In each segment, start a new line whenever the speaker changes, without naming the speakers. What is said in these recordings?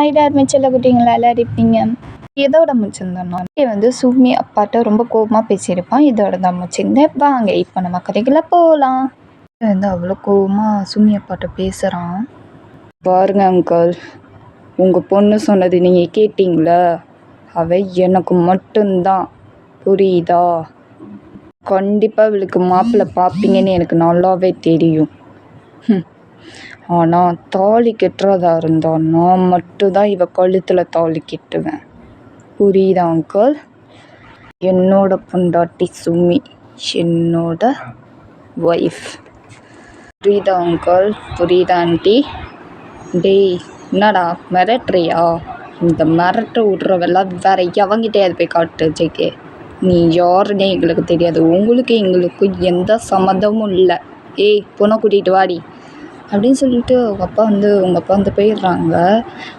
ஐடாருமே செல்லக்குட்டிங்களா எல்லாரும் இருப்பீங்க. இதோட முடிச்சிருந்தோம்னா சுமி அப்பாட்ட ரொம்ப கோபமாக பேசியிருப்பான். இதோட தான் முடிச்சிருந்தேன். வாங்க இப்போ நம்ம கதைக்குள்ள போகலாம். அவ்வளோ கோபமாக சுமி அப்பாட்ட பேசுகிறான். பாருங்க அங்கிள், உங்கள் பொண்ணு சொன்னது நீங்கள் கேட்டிங்களா? அவ எனக்கு மட்டும்தான், புரியுதா? கண்டிப்பாக இவளுக்கு மாப்பிள்ளை பார்ப்பீங்கன்னு எனக்கு நல்லாவே தெரியும். ஆனால் தாலி கட்டுறதா இருந்தால் நான் மட்டும்தான் இவ கழுத்தில் தாலி கட்டுவேன். புரியுதா அங்கிள்? என்னோட பொண்டாட்டி சுமி, என்னோட ஒய்ஃப். புரியுதா அங்கிள்? புரியுதா ஆண்டி? டேய், என்னடா மிரட்டுறியா? இந்த மிரட்ட விட்றவெல்லாம் வேற எவங்கிட்டையாவது போய் காட்டு ஜெய்கே. நீ யாருன்னே எங்களுக்கு தெரியாது. உங்களுக்கு எங்களுக்கும் எந்த சம்மந்தமும் இல்லை. ஏய், பொண்ணை கூட்டிகிட்டு வாடி அப்படின்னு சொல்லிட்டு உங்கள் அப்பா வந்து போயிடுறாங்க.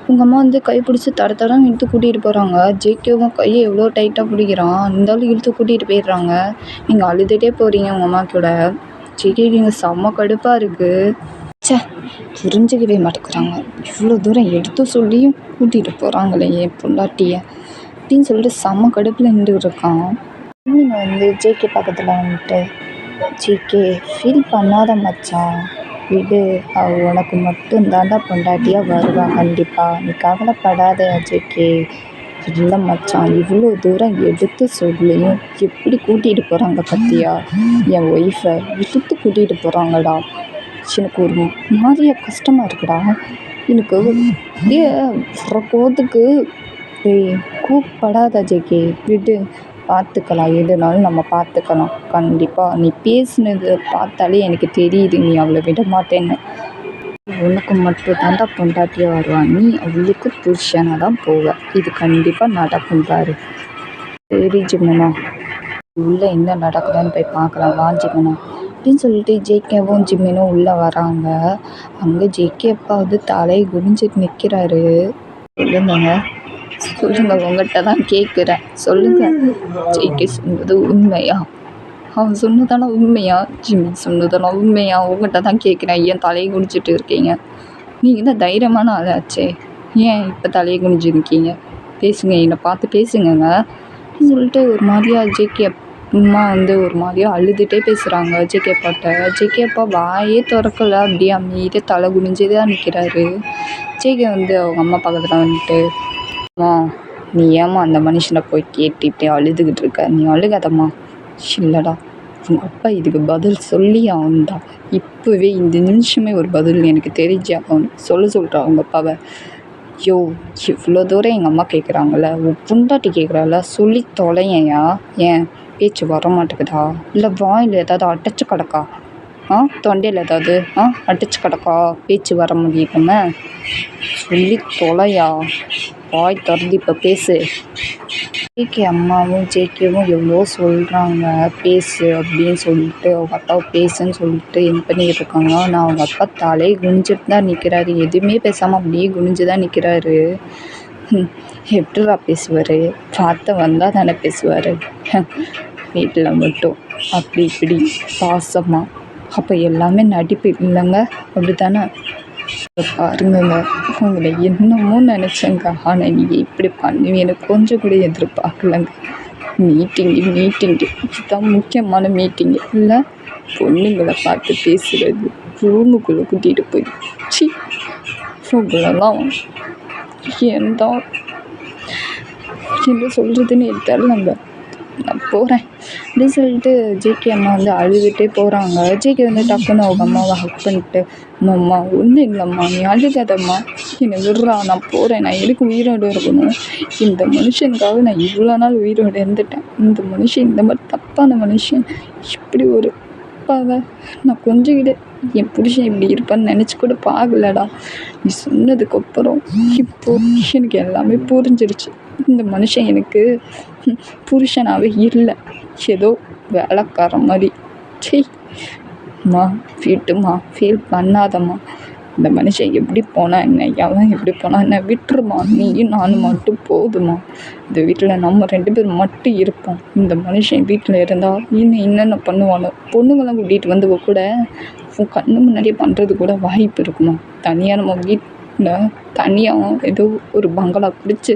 உங்கள் அம்மா கைப்பிடிச்சி தடன்னு இழுத்து கூட்டிகிட்டு போகிறாங்க. ஜேகேவும் கையை எவ்வளோ டைட்டாக பிடிக்கிறான், இருந்தாலும் இழுத்து கூட்டிகிட்டு போயிடுறாங்க. நீங்கள் அழுதுகிட்டே போகிறீங்க உங்கள் அம்மா கூட. ஜேகே நீங்கள் செம்ம கடுப்பாக இருக்குது. புரிஞ்சுக்கவே மாட்டேங்கிறாங்க. இவ்வளோ தூரம் எடுத்து சொல்லியும் கூட்டிகிட்டு போகிறாங்களே என் பொண்டாட்டியை அப்படின்னு சொல்லிட்டு செம்ம கடுப்பில் நின்றுட்டு இருக்கான். நீங்கள் ஜேகே பக்கத்தில் ஜேகே ஃபீல் பண்ணாத மச்சான், விடு, அவ உனக்கு மட்டும் தாண்டா பொண்டாட்டியாக வருவா கண்டிப்பாக, நீ கவலைப்படாத ஜேகே. இல்லை மச்சான், இவ்வளோ தூரம் எடுத்து சொல்லியும் எப்படி கூட்டிகிட்டு போகிறாங்க பத்தியா? என் ஒய்ஃபை இழுத்து கூட்டிகிட்டு போகிறாங்கடா. எனக்கு ஒரு மாதிரியா கஷ்டமாக இருக்குடா. எனக்கு வர கோத்துக்கு கூப்படாத ஜேகே, விடு, பார்த்துக்கலாம், எதுனாலும் நம்ம பார்த்துக்கலாம். கண்டிப்பாக நீ பேசுனது பார்த்தாலே எனக்கு தெரியுது நீ அவளை விட மாட்டேன்னு. உனக்கு மட்டும் தாண்டா பொண்டாட்டியாக வருவான், நீ அவளுக்கு புருஷனாக தான் போவ. இது கண்டிப்பாக நடக்கும் பாரு. சரி ஜிம்மனா, உள்ளே என்ன நடக்குதுன்னு போய் பார்க்கலாம் வா ஜிம்மனா அப்படின்னு சொல்லிட்டு ஜேகேவும் ஜிம்மினும் உள்ளே வராங்க. அங்கே ஜேகே அப்பா தலையை குனிஞ்சிட்டு நிற்கிறாரு. சொல்லுங்க உங்கள்கிட்ட தான் கேட்குறேன், சொல்லுங்க. ஜேகே சொன்னது உண்மையா? அவன் சொன்னதெல்லாம் உண்மையா? ஜிம்மி சொன்னதெல்லாம் உண்மையா? உங்கள்கிட்ட தான் கேட்குறேன். ஏன் தலையை குனிச்சிட்டு இருக்கீங்க? நீங்கள் தான் தைரியமான ஆளாச்சே, ஏன் இப்போ தலையை குனிஞ்சு இருக்கீங்க? பேசுங்க, என்னை பார்த்து பேசுங்கங்க அப்படின்னு சொல்லிட்டு ஒரு மாதிரியா ஜேகே அம்மா ஒரு மாதிரியா அழுதுகிட்டே பேசுகிறாங்க ஜேகே அப்பாட்ட. ஜேகே அப்பா வாயே திறக்கல, அப்படியே அமைதியாக தலை குனிஞ்சே தான் நிற்கிறாரு. ஜேகே அவங்க அம்மா பக்கத்தில் அம்மா, நீ ஏம்மா அந்த மனுஷனை போய் கேட்டு இப்படி அழுதுகிட்டு இருக்க? நீ அழுகாதம்மா. இல்லைடா, உங்கள் அப்பா இதுக்கு பதில் சொல்லி ஆகும்டா. இப்போவே இந்த நிமிஷமே ஒரு பதில் எனக்கு தெரிஞ்சு ஆகணும். சொல்கிறா அவங்க அப்பாவை. யோ, இவ்வளோ தூரம் எங்கள் அம்மா கேட்குறாங்கள, உன் பொண்டாட்டி கேட்குறாள், சொல்லி தொலையா? ஏன் பேச்சு வர மாட்டேங்குதா? இல்லை வாயில் ஏதாவது அடைச்சி கிடக்கா? தொண்டையில் ஏதாவது அடைச்சி கிடக்கா? பேச்சு வர முடியுமா? சொல்லி தொலையா, வாய் திறந்து இப்போ பேசு. ஜேகே அம்மாவும் ஜேகேவும் எவ்வளோ சொல்கிறாங்க பேசு அப்படின்னு சொல்லிட்டு, அவங்க அப்பாவை பேசுன்னு சொல்லிட்டு இது பண்ணிக்கிட்டு இருக்காங்க. ஆனால் அவங்க அப்பா தலையை குனிஞ்சிட்டு தான் நிற்கிறாரு. எதுவுமே பேசாமல் அப்படியே குனிஞ்சு தான் நிற்கிறாரு. எப்படிடா பேசுவார்? வார்த்தை வந்தால் தானே பேசுவார். வீட்டில் மட்டும் அப்படி இப்படி பாசமாக. அப்போ எல்லாமே நடிப்பு இல்லைங்க, அப்படி தானே? பாருங்கங்க, உங்களை என்னமோ நினச்சேங்க, ஆனால் நீங்கள் இப்படி பண்ணுவீன்னு கொஞ்சம் கூட எதிர்பார்க்கலங்க. மீட்டிங்கு இதுதான் முக்கியமான மீட்டிங்கு இல்லை? பொண்ணுங்களை பார்த்து பேசுகிறது, ரூமுக்குள்ளே கூட்டிகிட்டு போய் உங்களெல்லாம் என்ன சொல்கிறதுன்னு தெரிலங்க. நான் போகிறேன் அப்படின்னு சொல்லிட்டு ஜேகே அம்மா அழுதுகிட்டே போகிறாங்க. ஜேகே டக்குன்னு அவங்க அம்மாவை ஹக் பண்ணிட்டு, அம்மா ஒன்றும் இல்லைம்மா, நீ அழுகாதம்மா, என்னை விடுறா, நான் போகிறேன், நான் எதுக்கு உயிரோடு இருக்கணும்? இந்த மனுஷனுக்காக நான் இவ்வளோ நாள் உயிரோடு இருந்துட்டேன். இந்த மனுஷன் இந்த மாதிரி தப்பான மனுஷன், இப்படி ஒரு அப்பாவை நான் கொஞ்சம் என் புருஷன் இப்படி இருப்பான்னு நினச்சி கூட பார்க்கலடா. நீ சொன்னதுக்கப்புறம் இப்போது எனக்கு எல்லாமே புரிஞ்சிருச்சு. இந்த மனுஷன் எனக்கு புருஷனாகவே இல்லை, ஏதோ வேலைக்கார மாதிரி. அம்மா விட்டுமா, ஃபீல் பண்ணாதம்மா. இந்த மனுஷன் எப்படி போனால் என்ன, எவன் எப்படி போனால் என்ன, விட்டுருமா, நீயும் நானும் மட்டும் போதுமா. இந்த வீட்டில் நம்ம 2 பேர் மட்டும் இருப்போம். இந்த மனுஷன் வீட்டில் இருந்தால் இன்னும் என்னென்ன பண்ணுவானோ. பொண்ணுங்களாம் கூட்டிகிட்டு வந்து கூட உன் கண்ணு முன்னாடியே பண்ணுறது கூட வாய்ப்பு இருக்குமா? தனியாக நம்ம வீட்டில் தனியாக ஏதோ ஒரு பங்களா பிடிச்சி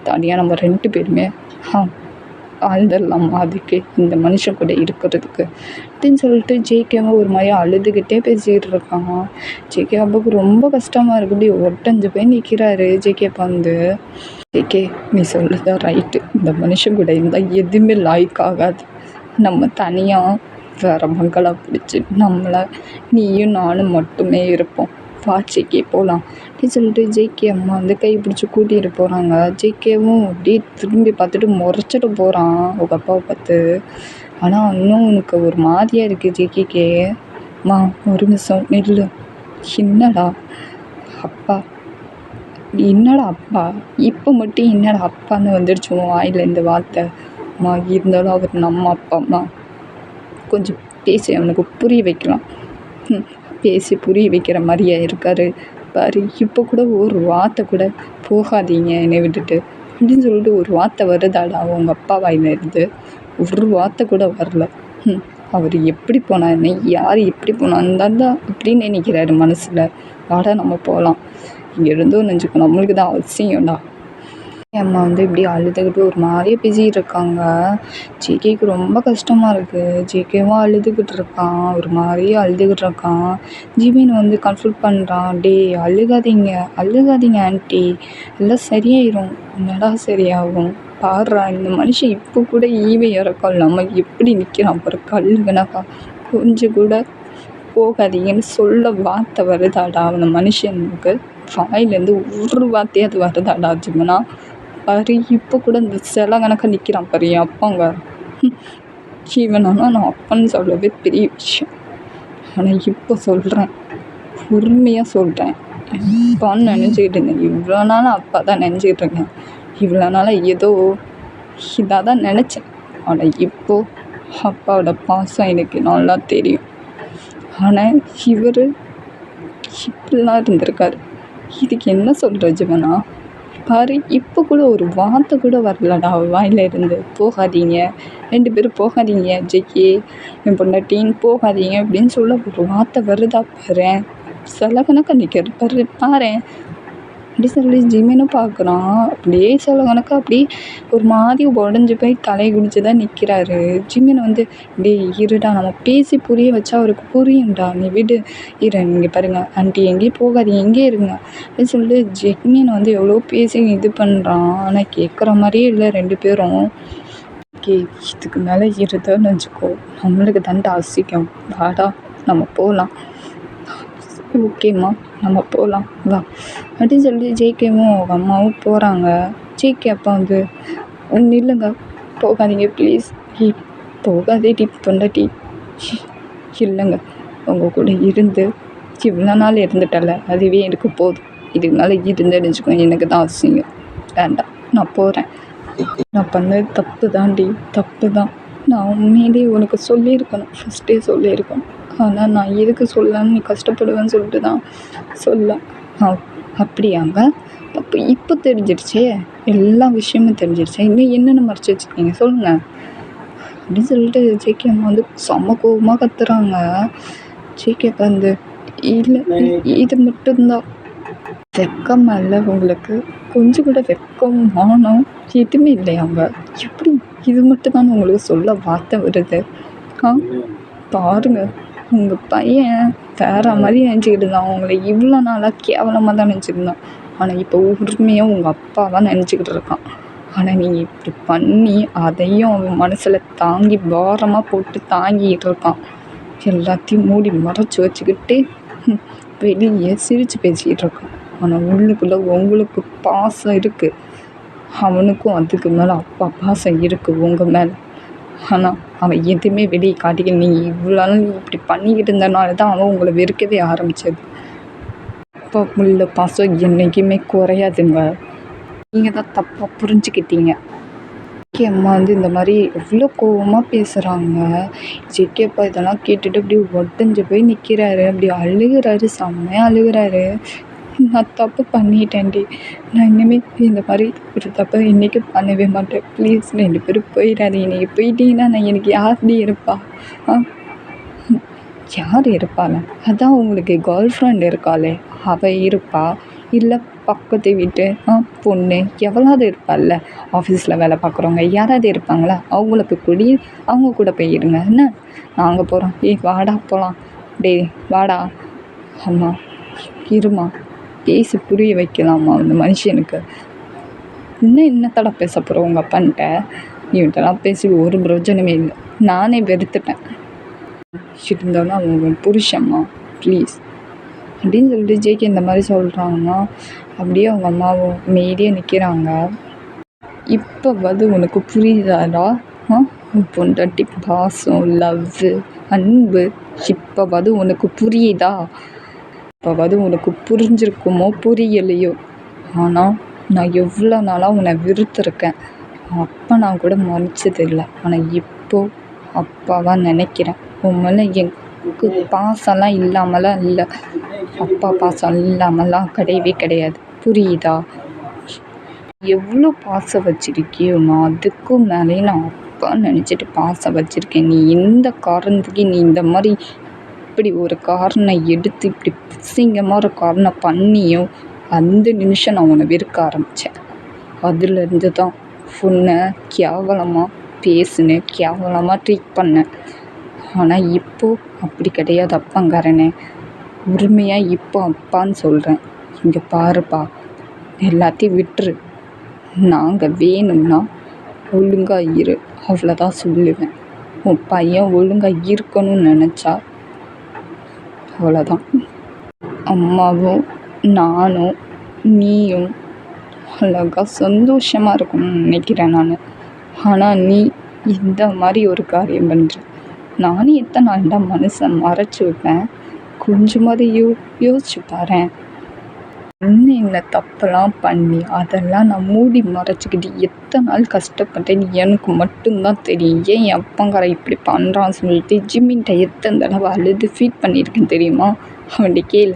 தனியாக நம்ம 2 பேருமே வாழ்ந்துடலாமா அதுக்கு இந்த மனுஷன் கூட இருக்கிறதுக்கு அப்படின்னு சொல்லிட்டு ஜேகேவும் ஒரு மாதிரி அழுதுகிட்டே பேசிக்கிட்டு இருக்காங்க. ஜேகே அப்பாவுக்கு ரொம்ப கஷ்டமாக இருக்குது. இப்படி ஒட்டஞ்சு போய் நிற்கிறாரு ஜேகே அப்பா வந்து. ஜேகே நீ சொல்லுதான் ரைட்டு, இந்த மனுஷன் கூட இருந்தால் எதுவுமே லாய்க் ஆகாது. நம்ம தனியாக வேறு பங்களா பிடிச்சி நம்மளை நீயும் நானும் மட்டுமே இருப்போம். வா ஜேகே போகலாம் அப்படின்னு சொல்லிட்டு ஜேகே அம்மா வந்து கை பிடிச்சி கூட்டிகிட்டு போகிறாங்க. ஜேகேவும் அப்படியே திரும்பி பார்த்துட்டு முறைச்சிட்டு போகிறான் அவங்க அப்பாவை பார்த்து. ஆனால் இன்னும் உனக்கு ஒரு மாதிரியாக இருக்குது ஜேகேக்கே. மா ஒரு நிமிஷம் நில்லு. என்னடா அப்பா, என்னடா அப்பா, இப்போ மட்டும் என்னடா அப்பான்னு வந்துடுச்சு உன் வாயில் இந்த வார்த்தை. அம்மா இருந்தாலும் அவர் நம்ம அப்பாம்மா, கொஞ்சம் பேசி அவனுக்கு புரிய வைக்கலாம். பேசி புரிய வைக்கிற மாதிரியே இருக்காரு பாரு. இப்போ கூட ஒரு வார்த்தை கூட போகாதீங்க என்னை விட்டுட்டு அப்படின்னு சொல்லிட்டு ஒரு வார்த்தை வருதாடா அவங்க அப்பா வாயிலிருந்து? ஒரு வார்த்தை கூட வரல. அவர் எப்படி போனா என்ன, யார் எப்படி போனான்னு தான் அப்படின்னு நினைக்கிறாரு மனசில். வாடா நம்ம போகலாம், இங்கே இருந்தோம் நினச்சிக்கோ, நம்மளுக்கு தான் அவசியம்டா. அம்மா வந்து இப்படி அழுதுகிட்டு ஒரு மாதிரியே பேசிக்கிட்டு இருக்காங்க. ஜேகேக்கு ரொம்ப கஷ்டமாக இருக்குது. ஜேகேவும் அழுதுகிட்டு இருக்கான், ஒரு மாதிரியே அழுதுகிட்டு இருக்கான். ஜிமின் வந்து கன்சல்ட் பண்ணுறான். டே அழுகாதீங்க அழுகாதீங்க ஆண்டி, எல்லாம் சரியாயிரும். என்னடா சரியாகும் பாடுறா, இந்த மனுஷன் இப்போ கூட ஈவை இறக்கம் இல்லாமல் எப்படி நிற்கிறான் பாரு, கல்லுங்கனாக்கா. கொஞ்சம் கூட போகாதீங்கன்னு சொல்ல வார்த்தை வருதாடா அந்த மனுஷனுக்கு வாயிலேருந்து? ஒரு வார்த்தையாவது வருதாடா ஜிமனா பாரு. இப்போ கூட இந்த சில கணக்காக நிற்கிறான் பாரு என் அப்பாங்க. இவனானா நான் அப்பன்னு சொல்லவே பெரிய விஷயம். ஆனால் இப்போ சொல்கிறேன், உரிமையாக சொல்கிறேன், அப்பான்னு நினச்சிக்கிட்டு இருந்தேன். இவ்வளோ நாள் அப்பா தான் நினச்சிக்கிட்டு இருக்கேன். இவ்வளோ நாளாக ஏதோ இதாக தான் நினச்சேன். ஆனால் இப்போது அப்பாவோட பாசம் எனக்கு நல்லா தெரியும். ஆனால் இவர் இப்படிலாம் இருந்திருக்காரு. இதுக்கு என்ன சொல்கிற ஜீவனா பாரு. இப்போ கூட ஒரு வார்த்தை கூட வரலடா வாயிலிருந்து. போகாதீங்க 2 பேரும் போகாதீங்க, ஜெக்கி என் பொண்டாட்டின்னு போகாதீங்க அப்படின்னு சொல்ல ஒரு வார்த்தை வருதா பாரு. சில கணக்காக நிற்கிற பாரு அப்படி சொல்லி ஜிமினும் பார்க்குறான். அப்படியே சில கணக்காக அப்படி ஒரு மாதிரி உடஞ்சி போய் தலை குடிச்சு தான் நிற்கிறாரு. ஜிமின் வந்து டே இருடா, நம்ம பேசி புரிய வச்சா அவருக்கு புரியும்டா, நீ விடு இரு, நீங்கள் பாருங்கள் ஆண்டி எங்கேயும் போகாதீங்க எங்கேயே இருங்க அப்படின்னு சொல்லிட்டு ஜிமின் வந்து எவ்வளோ பேசி இது பண்ணுறான். ஆனால் கேட்குற மாதிரியே இல்லை 2 பேரும். இதுக்கு மேலே இருதன்னு வச்சுக்கோ, நம்மளுக்கு தண்டை அசிக்கும். வாடா நம்ம போகலாம். ஓகேம்மா நம்ம போகலாம் வா அப்படின்னு சொல்லி ஜேகேவும் அவங்க அம்மாவும் போகிறாங்க. ஜேகே அப்பா வந்து நில்லுங்க, போகாதீங்க ப்ளீஸ். போகாதே டி பொண்டாட்டி. இல்லைங்க, உங்கள் கூட இருந்து இவ்வளோ நாள் இருந்துட்டல, அதுவே எனக்கு போதும். இதுக்கு மேலே இருந்தேன்னு வச்சுக்கோங்க எனக்கு தான் அவசியம். வேண்டாம், நான் போகிறேன். நான் பண்ணது தப்பு தான்டி, தப்பு தான். நான் உண்மையிலேயே உனக்கு சொல்லியிருக்கணும், ஃபஸ்ட்டே சொல்லியிருக்கணும். ஆனால் நான் எதுக்கு சொல்லலான்னு நீ கஷ்டப்படுவேன்னு சொல்லிட்டு தான் சொல்ல. அப்படியாங்க? அப்போ இப்போ தெரிஞ்சிடுச்சே, எல்லா விஷயமும் தெரிஞ்சிடுச்சே, இன்னும் என்னென்ன மறைச்சி வச்சுருக்கீங்க சொல்லுங்கள் அப்படின்னு சொல்லிட்டு ஜேகே அம்மா வந்து செம்ம கோபமாக கத்துறாங்க. ஜேகே அப்பா வந்து இல்லை இது மட்டும்தான் வெக்கம் இல்லை உங்களுக்கு? கொஞ்சம் கூட வெக்கம் மானம் எதுவுமே இல்லையாங்க? எப்படி இது மட்டும்தான் உங்களுக்கு சொல்ல வார்த்தை வருது? பாருங்க, உங்கள் பையன் வேற மாதிரி நினச்சிக்கிட்டு இருந்தான். உங்களை இவ்வளோ நாளாக கேவலமாக தான் நினச்சிருந்தான். ஆனால் இப்போ உரிமையாக உங்கள் அப்பாவாக நினச்சிக்கிட்டு இருக்கான். ஆனால் நீங்கள் இப்படி பண்ணி அதையும் அவன் மனசில் தாங்கி பாரமாக போட்டு தாங்கிக்கிட்டு இருக்கான். எல்லாத்தையும் மூடி மறைச்சி வச்சுக்கிட்டு வெளியே சிரித்து பேசிக்கிட்டு இருக்கான். ஆனால் உள்ளுக்குள்ளே உங்களுக்கு பாசம் இருக்குது, அவனுக்கும் அதுக்கு மேலே அப்பா பாசம் இருக்குது உங்கள் மேலே. ஆனால் அவன் எதுவுமே வெளியே காட்டிக்க, நீங்கள் இவ்வளோ நாள் இப்படி பண்ணிக்கிட்டு இருந்தனால தான் அவன் உங்களை வெறுக்கவே ஆரம்பித்தது. அப்பா உள்ள பாசம் என்றைக்குமே குறையாதுங்க. நீங்கள் தான் தப்பாக புரிஞ்சுக்கிட்டீங்க. ஜேகே அம்மா வந்து இந்த மாதிரி எவ்வளோ கோபமாக பேசுகிறாங்க. ஜேகே அப்பா இதெல்லாம் கேட்டுட்டு அப்படி உடஞ்சி போய் நிற்கிறாரு. அப்படி அழுகிறாரு, செம்மையாக அழுகிறாரு. நான் தப்பு பண்ணிட்டேன்டி, நான் இனிமேல் இந்த மாதிரி ஒரு தப்பை இன்றைக்கும் பண்ணவே மாட்டேன். ப்ளீஸ் 2 பேரும் போயிடாதீங்க. நீங்கள் போயிட்டீங்கன்னா நான் எனக்கு யார்டி இருப்பா? யார் இருப்பாள? அதான் உங்களுக்கு கேர்ள் ஃப்ரெண்ட் இருக்காளே அவள் இருப்பா. இல்லை பக்கத்து வீட்டு பொண்ணு எவ்வளோது இருப்பாள்ல, ஆஃபீஸில் வேலை பார்க்குறவங்க யாராவது இருப்பாங்களா, அவங்கள போய் கூடி அவங்க கூட போயிடுங்க. என்ன நாங்கள் போகிறோம், வாடா போகலாம், வாடா, அம்மா இருமா, பேசி புரிய வைக்கலாமா அந்த மனுஷனுக்கு. என்னத்தடா பேச போகிறோம் உங்கள் அப்பான்ட்ட, இவன்ட்டெல்லாம் பேசி ஒரு பிரயோஜனமே இல்லை. நானே வெறுத்துட்டேன். இருந்தாலும் அவங்க புருஷம்மா ப்ளீஸ் அப்படின்னு சொல்லிட்டு ஜேகே இந்த மாதிரி சொல்கிறாங்கன்னா, அப்படியே அவங்க அம்மாவும் அமைதியாக நிற்கிறாங்க. இப்போவாது உனக்கு புரியுதாடா உன் பொண்டாட்டி பாசம், லவ்வு, அன்பு இப்போவாது உனக்கு புரியுதா? இப்போவாது உனக்கு புரிஞ்சிருக்குமோ புரியலையோ, ஆனால் நான் எவ்வளோ நாளாக உன்னை வெறுத்துருக்கேன். அப்போ நான் கூட மறைச்சதில்லை, ஆனால் இப்போது அப்பாவாக நினைக்கிறேன். உன் மேலே எனக்கு பாசம்லாம் இல்லாமலாம் இல்லை, அப்பா பாசம் இல்லாமலாம் கிடையவே கிடையாது, புரியுதா? எவ்வளோ பாசம் வச்சுருக்கியோ, நான் அதுக்கும் மேலே நான் அப்பா நினச்சிட்டு பாசம் வச்சுருக்கேன். நீ எந்த காரணத்துக்கு நீ இந்த மாதிரி இப்படி ஒரு காரணம் எடுத்து இப்படி அசிங்கமாக ஒரு காரணம் பண்ணியோ, அந்த நிமிஷம் நான் உன்னை வெறுக்க ஆரம்பித்தேன். அதுலேருந்து தான் உன்னை கேவலமாக பேசினேன், கேவலமாக ட்ரீட் பண்ணேன். ஆனால் இப்போது அப்படி கிடையாது அப்பாங்காரனே, உரிமையாக இப்போ அப்பான்னு சொல்கிறேன். இங்கே பாருப்பா, எல்லாத்தையும் விட்டுரு, நாங்கள் வேணும்னா ஒழுங்காக இரு, அவ்வளோதான் சொல்லுவேன். உன் பையன் ஒழுங்காக இருக்கணும்னு நினச்சா அவ்வளோதான். அம்மாவும் நானும் நீயும் அழகாக சந்தோஷமாக இருக்கணும்னு நினைக்கிறேன் நான். ஆனால் நீ இந்த மாதிரி ஒரு காரியம் பண்ணுற. நானும் எத்தனை நாள்டா மனுஷன் மறைச்சி வைப்பேன், கொஞ்சமாவது யோசிச்சு பாரேன். என்ன தப்பெல்லாம் பண்ணி அதெல்லாம் நான் மூடி மறைச்சிக்கிட்டு எத்தனை நாள் கஷ்டப்பட்டேன்னு எனக்கு மட்டும்தான் தெரியும். ஏன் என் அப்பங்கார இப்படி பண்ணுறான்னு சொல்லிட்டு ஜிம்மின்ட்ட எத்தனை தடவை அழுது ஃபீட் பண்ணியிருக்கேன் தெரியுமா? அவன்கிட்ட கேளு.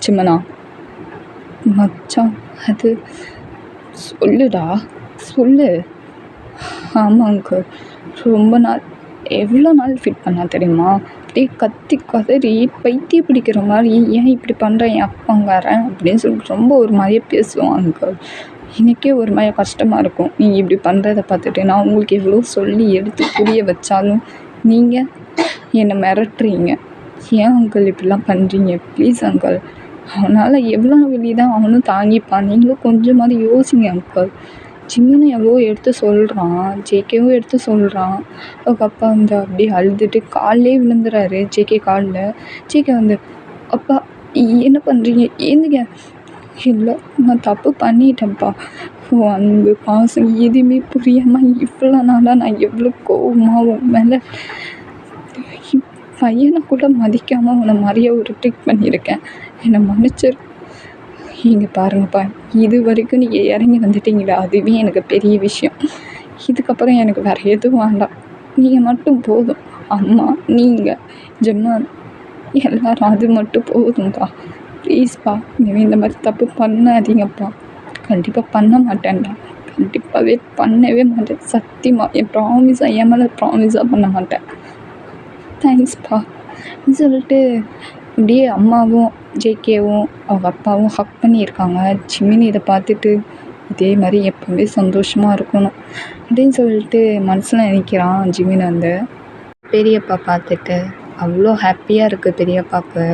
சிம்மனா மச்சான், அது சொல்லுடா சொல்லு. ஆமாங்க, ரொம்ப நாள், எவ்வளோ நாள் ஃபீட் பண்ணா தெரியுமா? அப்படியே கத்தி கதறி பைத்திய பிடிக்கிற மாதிரி, ஏன் இப்படி பண்ணுறேன் என் அப்பங்காரன் அப்படின்னு சொல்லிட்டு ரொம்ப ஒரு மாதிரியே பேசுவாங்க. எனக்கே ஒரு மாதிரி கஷ்டமாக இருக்கும். நீங்கள் இப்படி பண்ணுறத பார்த்துட்டு நான் உங்களுக்கு எவ்வளோ சொல்லி எடுத்து புரிய வச்சாலும் நீங்கள் என்னை மிரட்டுறீங்க. ஏன் அங்கிள் இப்படிலாம் பண்ணுறீங்க? ப்ளீஸ் அங்கிள், அவனால் எவ்வளோ வெளியே தான் அவனும் தாங்கிப்பான், நீங்களும் கொஞ்சமாவது யோசிங்க அங்கிள். ஜிம்மின்னு எவ்வளோ எடுத்து சொல்கிறான், ஜேகேவும் எடுத்து சொல்கிறான். அவங்க அப்பா வந்து அப்படியே அழுதுட்டு காலிலே விழுந்துறாரு ஜேகே காலில். ஜேகே வந்து அப்பா என்ன பண்ணுறீங்க, ஏந்துங்க. இல்லை நான் தப்பு பண்ணிட்டேன்ப்பா, அன்பு பாசம் எதுவுமே புரியாமல் இவ்வளோ நாளாக நான் எவ்வளோ கோவமாக உன் மேலே பையனை கூட மதிக்காமல் உன்னை மாதிரியே ஒரு ட்ரீட் பண்ணியிருக்கேன், என்னை மன்னிச்சிரு. இங்கே பாருங்கப்பா, இது வரைக்கும் நீங்கள் இறங்கி வந்துட்டீங்களா, அதுவே எனக்கு பெரிய விஷயம். இதுக்கப்புறம் எனக்கு வேறு எதுவும் வேண்டாம், நீங்கள் மட்டும் போதும். அம்மா, நீங்கள், ஜெம்மா, எல்லோரும் அது மட்டும் போதும்ப்பா. ப்ளீஸ்ப்பா, இனிமேல் இந்த மாதிரி தப்பு பண்ணாதீங்கப்பா. கண்டிப்பாக பண்ண மாட்டேன்டா, கண்டிப்பாகவே பண்ணவே மாட்டேன், சத்தியமாக என் ப்ராமிஸாக, என் மேலே ப்ராமிஸாக பண்ண மாட்டேன். தேங்க்ஸ்ப்பா சொல்லிட்டு அப்படியே அம்மாவும் ஜேகேவும் அவங்க அப்பாவும் ஹக் பண்ணியிருக்காங்க. ஜிமின் இதை பார்த்துட்டு இதே மாதிரி எப்போவுமே சந்தோஷமாக இருக்கணும் அப்படின்னு சொல்லிட்டு மனசில் நினைக்கிறான். ஜிமின் வந்து பெரியப்பா பார்த்துட்டு அவ்வளோ ஹாப்பியாக இருக்குது பெரியப்பாவுக்கு.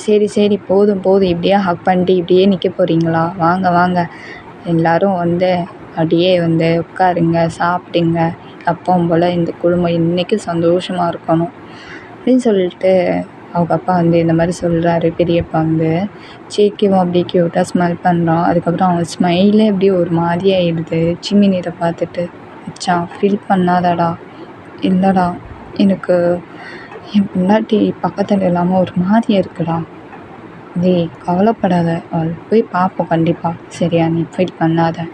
சரி சரி போதும் போதும், இப்படியே ஹக் பண்ணிட்டு இப்படியே நிற்க போகிறீங்களா, வாங்க வாங்க எல்லோரும் வந்து அப்படியே வந்து உட்காருங்க, சாப்பிடுங்க, அப்பவும் போல் இந்த குடும்பம் இன்றைக்கி சந்தோஷமாக இருக்கணும் அப்படின்னு சொல்லிட்டு அவங்க அப்பா வந்து இந்த மாதிரி சொல்கிறாரு. பெரியப்பா வந்து ஜேகேவும் அப்படியே க்யூட்டாக ஸ்மைல் பண்ணுறான். அதுக்கப்புறம் அவன் ஸ்மைலே அப்படியே ஒரு மாதிரி ஆயிடுது. ஜிமின் இதை பார்த்துட்டு, மச்சான் ஃபீல் பண்ணாதடா. இல்லைடா, எனக்கு என் பொண்டாட்டி பக்கத்தில் இல்லாமல் ஒரு மாதிரியாக இருக்குடா. கவலைப்படாத, அவள் போய் பார்ப்போம் கண்டிப்பாக, சரியா, நீ ஃபீல் பண்ணாத.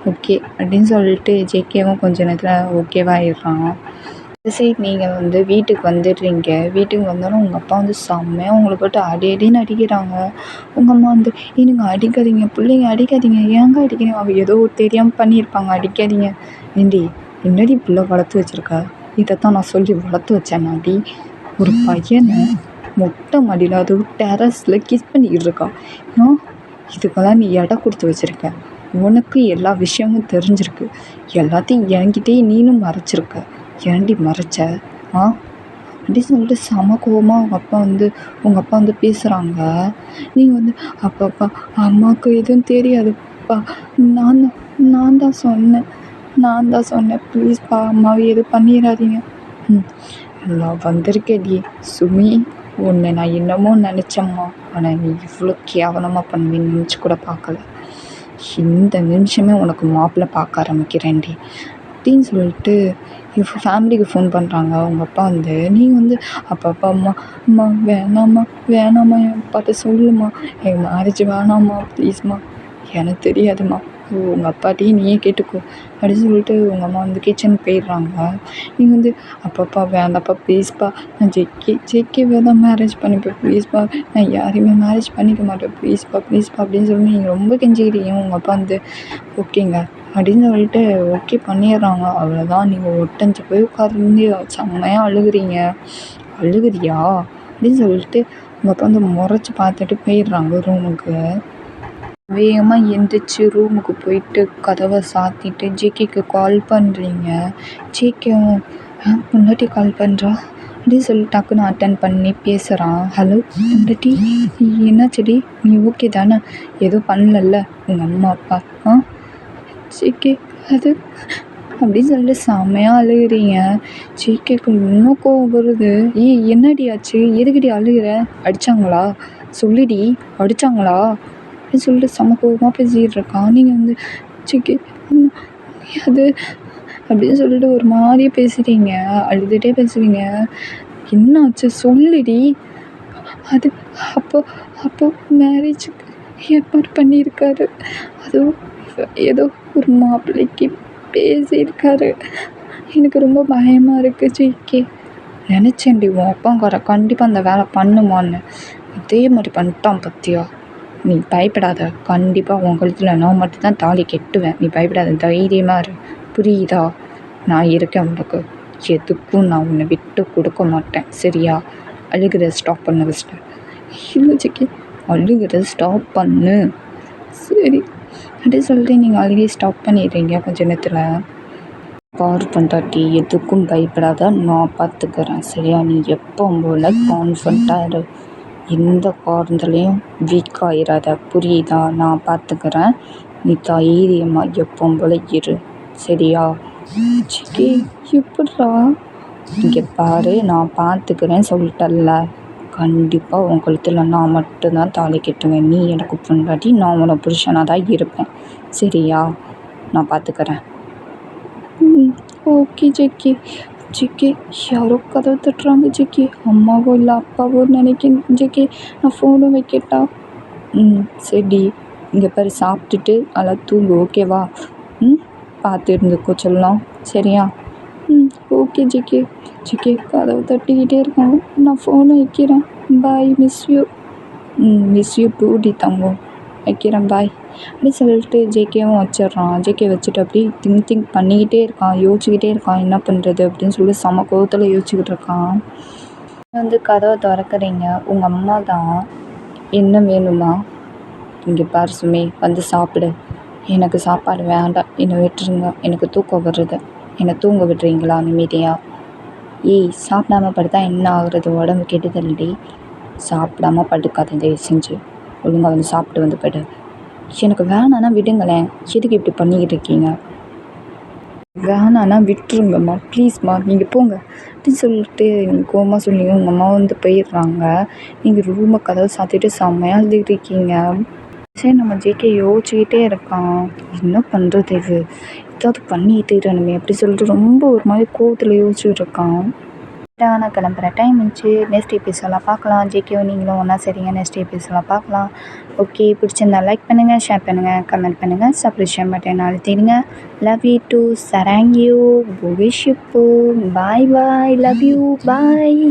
ஓகே அப்படின்னு சொல்லிட்டு ஜேகேவும் கொஞ்ச நேரத்தில் ஓகேவாகிடுறான். சரி நீங்கள் வந்து வீட்டுக்கு வந்துடுறீங்க, வீட்டுக்கு வந்தாலும் உங்கள் அப்பா வந்து செம்மையாக உங்களை போட்டு அடின்னு அடிக்கிறாங்க. உங்கள் அம்மா வந்து எனக்கு அடிக்காதீங்க, பிள்ளைங்க அடிக்காதீங்க, ஏங்க அடிக்கிறீங்க, அவள் ஏதோ தெரியாமல் பண்ணியிருப்பாங்க, அடிக்காதீங்க. ஏண்டி என்னடி பிள்ளை வளர்த்து வச்சுருக்க, இதைத்தான் நான் சொல்லி வளர்த்து வச்சேன். நாடி ஒரு பையனை மொட்டை மாடியில் அதுவும் டெரஸில் கிஸ் பண்ணிக்கிட்டு இருக்கா. இதுக்கெல்லாம் நீ இடம் கொடுத்து வச்சுருக்க. உனக்கு எல்லா விஷயமும் தெரிஞ்சிருக்கு. எல்லாத்தையும் என்கிட்டயே நீனும் மறைச்சிருக்க. ஏன்டி மறைச்ச? அப்படி சொல்லிட்டு செம கோவமாக உங்கள் அப்பா வந்து பேசுகிறாங்க. நீங்கள் அப்பா அம்மாவுக்கு எதுவும் தெரியாதுப்பா, நான் தான் சொன்னேன் ப்ளீஸ்ப்பா, அம்மாவை எதுவும் பண்ணிடாதீங்க. நான் வந்திருக்கேடி சுமி, உன்னை நான் என்னமோ நினச்சேம்மா, ஆனால் நீ இவ்வளோ கேவலமாக பண்ணுவேன்னு நினச்சி கூட பார்க்கல. இந்த நிமிஷமே உனக்கு மாப்பிள்ளை பார்க்க ஆரம்பிக்கிறேன்டி அப்படின்னு சொல்லிட்டு ஃபேமிலிக்கு ஃபோன் பண்ணுறாங்க. உங்கள் அப்பா நீங்கள் அப்பா அம்மா வேணாம்மா என் அப்பாட்ட சொல்லுமா, எங்கள் மேரேஜ் வேணாம்மா ப்ளீஸ்மா, எனக்கு தெரியாதும்மா, உங்கள் அப்பாட்டையும் நீயே கேட்டுக்கோ அப்படின்னு சொல்லிட்டு உங்கள் அம்மா கிச்சனுக்கு போயிடுறாங்க. நீங்கள் அப்பா வேண்டாப்பா ப்ளீஸ்ப்பா, நான் ஜேகேவை தான் மேரேஜ் பண்ணிப்பேன் ப்ளீஸ்ப்பா, நான் யாரையுமே மேரேஜ் பண்ணிக்க மாட்டேன் ப்ளீஸ்ப்பா அப்படின்னு சொல்லி நீங்கள் ரொம்ப கெஞ்சிக்கிறீங்க. உங்கள் அப்பா ஓகேங்க அப்படின்னு சொல்லிட்டு ஓகே பண்ணிடுறாங்க. அவ்வளோதான், நீங்கள் ஒட்டஞ்சு போய் உட்காந்து செம்மையாக அழுகுறியா அப்படின்னு சொல்லிட்டு உங்கள் அப்பா முறைச்சி பார்த்துட்டு போயிடுறாங்க ரூமுக்கு. வேகமாக எந்திரிச்சு ரூமுக்கு போயிட்டு கதவை சாத்திட்டு ஜேகேக்கு கால் பண்ணுறீங்க. ஜேகேவும் பொண்டாட்டி கால் பண்ணுறா அப்படின்னு சொல்லி டக்குன்னு அட்டன் பண்ணி பேசுகிறான். ஹலோ பொண்டாட்டி, என்னாச்சடி, நீ ஓகே தானே, எதுவும் பண்ணலல்ல உங்கள் அம்மா அப்பா? ஜேகே அது அப்படின்னு சொல்லிட்டு செம்மையாக அழுகுறீங்க. ஜேகேக்கு இன்னும் கோவம் வருது. என்னடி ஆச்சு, எதுக்கடி அழுகுற, அடித்தாங்களா சொல்லிடி, அடித்தாங்களா அப்படின்னு சொல்லிட்டு செம கோவமாக பேசிக்கிட்டு இருக்கான். நீங்கள் ஜேகே அது அப்படின்னு சொல்லிட்டு ஒரு மாதிரியே பேசுகிறீங்க, அழுதுகிட்டே பேசுகிறீங்க. என்ன ஆச்சு சொல்லிடி. அது அப்போ மேரேஜுக்கு ஏற்பாடு பண்ணியிருக்காரு, அதுவும் ஏதோ ஒரு மாப்பிள்ளைக்கு பேசியிருக்காரு. எனக்கு ரொம்ப பயமாக இருக்குது ஜேகே. நினச்சேன்டி உன் அப்பாங்கார கண்டிப்பாக அந்த வேலை பண்ணுமான்னு, அதே மாதிரி பண்ணிட்டான் பத்தியா. நீ பயப்படாத, கண்டிப்பாக உன் கழுத்தில் நான் மட்டும்தான் தாலி கட்டுவேன், நீ பயப்படாத, தைரியமாக இரு, புரியுதா? நான் இருக்கேன் உனக்கு, எதுக்கும் நான் உன்னை விட்டு கொடுக்க மாட்டேன் சரியா? அழுகிறத ஸ்டாப் பண்ண ஃபஸ்ட்டு. இல்லை ஜேகே, அழுகிறத ஸ்டாப் பண்ணு. சரி அப்படி சொல்லிட்டு நீங்கள் அழுகி ஸ்டாப் பண்ணிடுறீங்க கொஞ்ச நேரத்தில். பாரு பொண்டாட்டி, எதுக்கும் பயப்படாத, நான் பார்த்துக்கிறேன் சரியா? நீ எப்பவும் போல் கான்ஃபிடண்ட்டாக இரு, எந்த காரணத்துலேயும் வீக் ஆகிடாத புரியுதா? நான் பார்த்துக்கிறேன், நீ தைரியமாக எப்பவும் போல் இரு சரியா? ஜேகே எப்படிடா? இங்கே பாரு, நான் பார்த்துக்கிறேன் சொல்லிட்டல்ல, கண்டிப்பாக உன் கழுத்தில் நான் மட்டும்தான் தாலி கட்டுவேன். நீ எனக்கு பொண்டாட்டி, நான் உன்னை புருஷனாக தான் இருப்பேன் சரியா? நான் பார்த்துக்கிறேன். Okay JK. ஜேகே யாரோ கதவை தட்டுறாங்க ஜேகே, அம்மாவோ இல்லை அப்பாவோ நினைக்கிறேன் ஜேகே, நான் ஃபோனும் வைக்கட்டா? சரி, இங்கே பாரு, சாப்பிட்டுட்டு நல்லா தூங்கு ஓகேவா? பார்த்து இருந்துக்கோ சொல்லலாம் சரியா? Okay JK. ஜேகே கதவை தட்டிக்கிட்டே இருக்காங்க, நான் ஃபோனை வைக்கிறேன், பாய், மிஸ் யூ டூ டி தங்கம், வைக்கிறேன் பாய் அப்படி சொல்லிட்டு ஜேகேவும் வச்சிடுறான். ஜேகே வச்சுட்டு அப்படியே திங்க் பண்ணிக்கிட்டே இருக்கான், யோசிச்சுக்கிட்டே இருக்கான் என்ன பண்ணுறது அப்படின்னு சொல்லி செம கோவத்தில் யோசிச்சுக்கிட்டு இருக்கான். கதவை திறக்கிறீங்க, உங்கள் அம்மா தான். என்ன வேணுமா? இங்கே பாரு சுமி, வந்து சாப்பிடு. எனக்கு சாப்பாடு வேண்டாம், என்னை விட்டுருங்க, எனக்கு தூக்கம் வருது, என்னை தூங்க விடுறீங்களா நிம்மதியா? சாப்பிடாம படுத்தா என்ன ஆகுறது, உடம்பு கெடுதல்டி, சாப்பிடாம படுக்காத, தயவு செஞ்சு ஒழுங்காக வந்து சாப்பிட்டு வந்து படு. எனக்கு வேணான்னா விடுங்களேன், எதுக்கு இப்படி பண்ணிக்கிட்டு இருக்கீங்க? வேணான்னா விட்டுருங்கம்மா ப்ளீஸ்மா, நீங்கள் போங்க அப்படின்னு சொல்லிட்டு நீங்கள் கோவமாக சொன்னீங்க. உங்கள் அம்மா போயிடுறாங்க. நீங்கள் ரூமை கதவை சாத்திட்டு செம்மையாக எழுதிட்டு இருக்கீங்க. சரி, நம்ம ஜேகே யோசிச்சுக்கிட்டே இருக்கான், என்ன பண்ணுறது, ஏதாவது பண்ணிக்கிட்டே இருக்கணுமே அப்படி சொல்லிட்டு ரொம்ப ஒரு மாதிரி கோவத்தில் யோசிச்சுட்டு இருக்கான். நான் கிளம்புற டைம் இருந்துச்சு, நெக்ஸ்ட் எபிசோடெலாம் பார்க்கலாம். ஜேகேவும் நீங்களும் ஒன்றா சரிங்க, நெக்ஸ்ட் எபிசோடெலாம் பார்க்கலாம். ஓகே, பிடிச்சிருந்தா லைக் பண்ணுங்கள், ஷேர் பண்ணுங்கள், கமெண்ட் பண்ணுங்கள், சப்ஸ்கிரைப் பட்டன் அழுத்திடுங்க. லவ் யூ டு சராங்கியூ புவிஷிப்பு. Bye bye, love you, bye.